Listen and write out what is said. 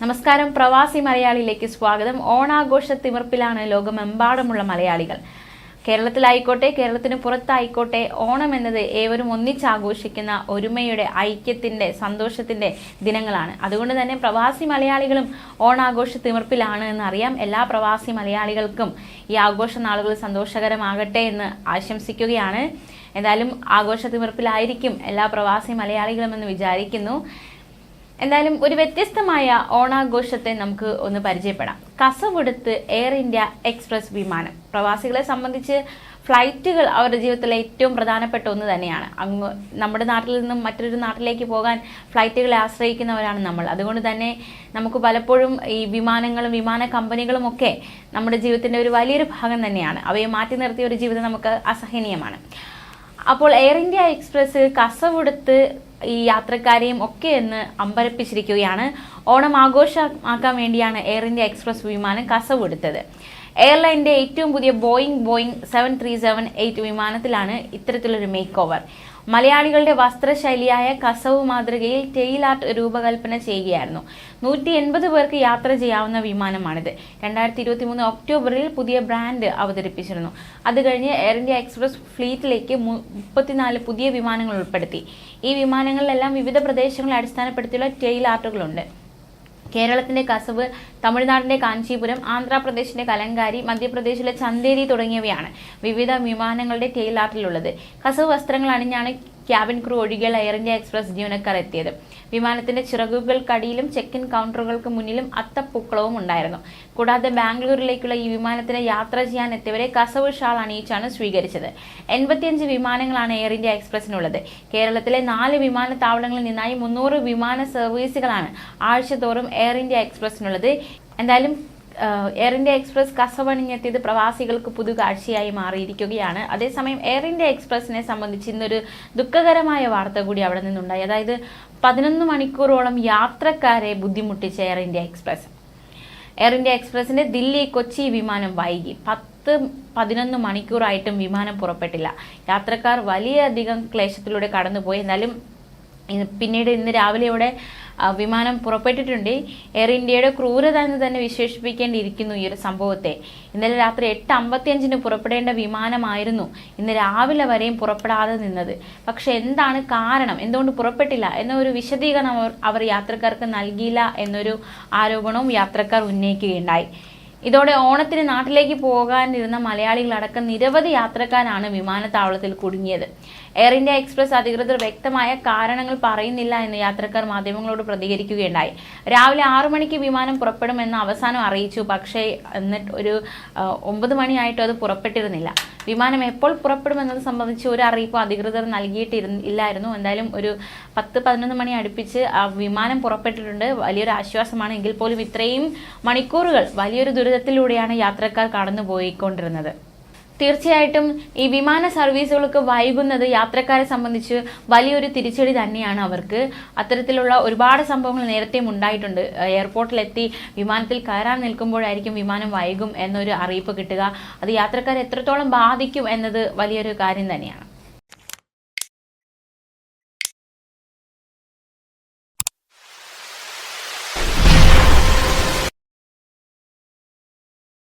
നമസ്കാരം, പ്രവാസി മലയാളിയിലേക്ക് സ്വാഗതം. ഓണാഘോഷ തിമിർപ്പിലാണ് ലോകമെമ്പാടുമുള്ള മലയാളികൾ. കേരളത്തിലായിക്കോട്ടെ, കേരളത്തിന് പുറത്തായിക്കോട്ടെ, ഓണം എന്നത് ഏവരും ഒന്നിച്ചാഘോഷിക്കുന്ന ഒരുമയുടെ, ഐക്യത്തിന്റെ, സന്തോഷത്തിന്റെ ദിനങ്ങളാണ്. അതുകൊണ്ട് തന്നെ പ്രവാസി മലയാളികളും ഓണാഘോഷ തിമിർപ്പിലാണ് എന്നറിയാം. എല്ലാ പ്രവാസി മലയാളികൾക്കും ഈ ആഘോഷ നാളുകൾ സന്തോഷകരമാകട്ടെ എന്ന് ആശംസിക്കുകയാണ്. എന്തായാലും ആഘോഷ തിമിർപ്പിലായിരിക്കും എല്ലാ പ്രവാസി മലയാളികളും എന്ന് വിചാരിക്കുന്നു. എന്തായാലും ഒരു വ്യത്യസ്തമായ ഓണാഘോഷത്തെ നമുക്ക് ഒന്ന് പരിചയപ്പെടാം. കസവെടുത്ത് എയർ ഇന്ത്യ എക്സ്പ്രസ് വിമാനം. പ്രവാസികളെ സംബന്ധിച്ച് ഫ്ലൈറ്റുകൾ അവരുടെ ജീവിതത്തിലെ ഏറ്റവും പ്രധാനപ്പെട്ട ഒന്ന് തന്നെയാണ്. നമ്മുടെ നാട്ടിൽ നിന്നും മറ്റൊരു നാട്ടിലേക്ക് പോകാൻ ഫ്ലൈറ്റുകളെ ആശ്രയിക്കുന്നവരാണ് നമ്മൾ. അതുകൊണ്ട് തന്നെ നമുക്ക് പലപ്പോഴും ഈ വിമാനങ്ങളും വിമാന കമ്പനികളും ഒക്കെ നമ്മുടെ ജീവിതത്തിൻ്റെ ഒരു വലിയൊരു ഭാഗം തന്നെയാണ്. അവയെ മാറ്റി നിർത്തിയ ഒരു ജീവിതം നമുക്ക് അസഹനീയമാണ്. അപ്പോൾ എയർ ഇന്ത്യ എക്സ്പ്രസ് കസവെടുത്ത് ഈ യാത്രക്കാരെയും ഒക്കെ എന്ന് അമ്പരപ്പിച്ചിരിക്കുകയാണ്. ഓണം ആഘോഷമാക്കാൻ വേണ്ടിയാണ് എയർ ഇന്ത്യ എക്സ്പ്രസ് വിമാനം കസവെടുത്തത്. എയർലൈൻ്റെ ഏറ്റവും പുതിയ ബോയിങ് 737-8 വിമാനത്തിലാണ് ഇത്തരത്തിലൊരു മേക്ക് ഓവർ. മലയാളികളുടെ വസ്ത്രശൈലിയായ കസവ് മാതൃകയിൽ ടെയിൽ ആർട്ട് രൂപകൽപ്പന ചെയ്യുകയായിരുന്നു. 180 പേർക്ക് യാത്ര ചെയ്യാവുന്ന വിമാനമാണിത്. 2023 ഒക്ടോബറിൽ പുതിയ ബ്രാൻഡ് അവതരിപ്പിച്ചിരുന്നു. അത് കഴിഞ്ഞ് എയർ ഇന്ത്യ എക്സ്പ്രസ് ഫ്ലീറ്റിലേക്ക് 34 പുതിയ വിമാനങ്ങൾ ഉൾപ്പെടുത്തി. ഈ വിമാനങ്ങളിലെല്ലാം വിവിധ പ്രദേശങ്ങളെ അടിസ്ഥാനപ്പെടുത്തിയുള്ള ടെയിൽ ആർട്ടുകളുണ്ട്. കേരളത്തിന്റെ കസവ്, തമിഴ്നാടിന്റെ കാഞ്ചീപുരം, ആന്ധ്രാപ്രദേശിന്റെ കലങ്കാരി, മധ്യപ്രദേശിലെ ചന്ദേരി തുടങ്ങിയവയാണ് വിവിധ വിമാനങ്ങളുടെ ടെയിൽ ആർട്ടിലുള്ളത്. കസവ് വസ്ത്രങ്ങൾ അണിഞ്ഞാണ് ക്യാബിൻ ക്രൂ ഒഴികെയുള്ള എയർ ഇന്ത്യ എക്സ്പ്രസ് ജീവനക്കാർ എത്തിയത്. വിമാനത്തിന്റെ ചിറകുകൾക്കടിയിലും ചെക്ക് ഇൻ കൗണ്ടറുകൾക്ക് മുന്നിലും അത്തപ്പൂക്കളവും ഉണ്ടായിരുന്നു. കൂടാതെ ബാംഗ്ലൂരിലേക്കുള്ള ഈ വിമാനത്തിന് യാത്ര ചെയ്യാൻ എത്തിയവരെ കസവ് ഷാൾ അണിയിച്ചാണ് സ്വീകരിച്ചത്. 85 വിമാനങ്ങളാണ് എയർ ഇന്ത്യ എക്സ്പ്രസിനുള്ളത്. കേരളത്തിലെ 4 വിമാനത്താവളങ്ങളിൽ നിന്നായി 300 വിമാന സർവീസുകളാണ് ആഴ്ചതോറും എയർ ഇന്ത്യ എക്സ്പ്രസിനുള്ളത്. എന്തായാലും എയർ ഇന്ത്യ എക്സ്പ്രസ് കസവണിഞ്ഞെത്തിയത് പ്രവാസികൾക്ക് പുതു കാഴ്ചയായി മാറിയിരിക്കുകയാണ്. അതേസമയം എയർ ഇന്ത്യ എക്സ്പ്രസിനെ സംബന്ധിച്ച് ഇന്നൊരു ദുഃഖകരമായ വാർത്ത കൂടി അവിടെ നിന്നുണ്ടായി. അതായത് 11 മണിക്കൂറോളം യാത്രക്കാരെ ബുദ്ധിമുട്ടിച്ച Air India Express. Air India എക്സ്പ്രസിന്റെ ദില്ലി കൊച്ചി വിമാനം വൈകി 10-11 മണിക്കൂറായിട്ടും വിമാനം പുറപ്പെട്ടില്ല. യാത്രക്കാർ വലിയധികം ക്ലേശത്തിലൂടെ കടന്നുപോയി. എന്നാലും പിന്നീട് ഇന്ന് രാവിലെയോടെ വിമാനം പുറപ്പെട്ടിട്ടുണ്ട്. എയർ ഇന്ത്യയുടെ ക്രൂരത എന്ന് തന്നെ വിശേഷിപ്പിക്കേണ്ടിയിരിക്കുന്നു ഈ ഒരു സംഭവത്തെ. ഇന്നലെ രാത്രി 8:55 പുറപ്പെടേണ്ട വിമാനമായിരുന്നു ഇന്ന് രാവിലെ വരെയും പുറപ്പെടാതെ നിന്നത്. പക്ഷെ എന്താണ് കാരണം, എന്തുകൊണ്ട് പുറപ്പെട്ടില്ല എന്നൊരു വിശദീകരണം അവർ യാത്രക്കാർക്ക് നൽകിയില്ല എന്നൊരു ആരോപണവും യാത്രക്കാർ ഉന്നയിക്കുകയുണ്ടായി. ഇതോടെ ഓണത്തിന് നാട്ടിലേക്ക് പോകാനിരുന്ന മലയാളികളടക്കം നിരവധി യാത്രക്കാരാണ് വിമാനത്താവളത്തിൽ കുടുങ്ങിയത്. എയർ ഇന്ത്യ എക്സ്പ്രസ് അധികൃതർ വ്യക്തമായ കാരണങ്ങൾ പറയുന്നില്ല എന്ന് യാത്രക്കാർ മാധ്യമങ്ങളോട് പ്രതികരിക്കുകയുണ്ടായി. രാവിലെ 6 മണിക്ക് വിമാനം പുറപ്പെടുമെന്ന് അവസാനം അറിയിച്ചു. പക്ഷേ എന്നിട്ട് ഒരു 9 മണിയായിട്ടും അത് പുറപ്പെട്ടിരുന്നില്ല. വിമാനം എപ്പോൾ പുറപ്പെടുമെന്നത് സംബന്ധിച്ച് ഒരു അറിയിപ്പ് അധികൃതർ നൽകിയിട്ടില്ലായിരുന്നു. എന്തായാലും ഒരു 10-11 മണി അടുപ്പിച്ച് വിമാനം പുറപ്പെട്ടിട്ടുണ്ട്. വലിയൊരു ആശ്വാസമാണ്. എങ്കിൽ പോലും ഇത്രയും മണിക്കൂറുകൾ വലിയൊരു ദുരിതത്തിലൂടെയാണ് യാത്രക്കാർ കടന്നുപോയിക്കൊണ്ടിരുന്നത്. തീർച്ചയായിട്ടും ഈ വിമാന സർവീസുകൾക്ക് വൈകുന്നത് യാത്രക്കാരെ സംബന്ധിച്ച് വലിയൊരു തിരിച്ചടി തന്നെയാണ് അവർക്ക്. അത്തരത്തിലുള്ള ഒരുപാട് സംഭവങ്ങൾ നേരത്തെയും ഉണ്ടായിട്ടുണ്ട്. എയർപോർട്ടിലെത്തി വിമാനത്തിൽ കയറാൻ നിൽക്കുമ്പോഴായിരിക്കും വിമാനം വൈകും എന്നൊരു അറിയിപ്പ് കിട്ടുക. അത് യാത്രക്കാരെ എത്രത്തോളം ബാധിക്കും എന്നത് വലിയൊരു കാര്യം തന്നെയാണ്.